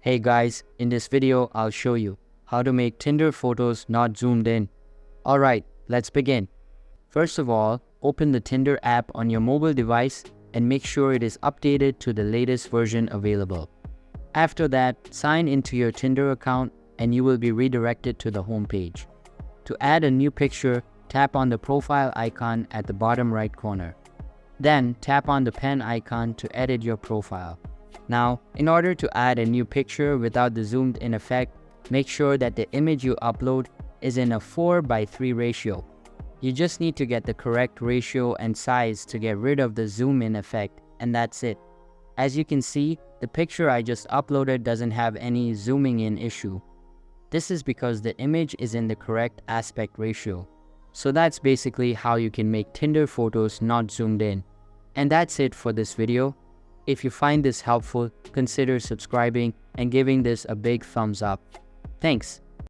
Hey guys, in this video I'll show you how to make Tinder photos not zoomed in. Alright, let's begin. First of all, open the Tinder app on your mobile device and make sure it is updated to the latest version available. After that, sign into your Tinder account and you will be redirected to the home page. To add a new picture, tap on the profile icon at the bottom right corner. Then tap on the pen icon to edit your profile. Now, in order to add a new picture without the zoomed in effect, make sure that the image you upload is in a 4:3 ratio. You just need to get the correct ratio and size to get rid of the zoom in effect, and that's it. As you can see, the picture I just uploaded doesn't have any zooming in issue. This is because the image is in the correct aspect ratio. So that's basically how you can make Tinder photos not zoomed in. And that's it for this video. If you find this helpful, consider subscribing and giving this a big thumbs up. Thanks.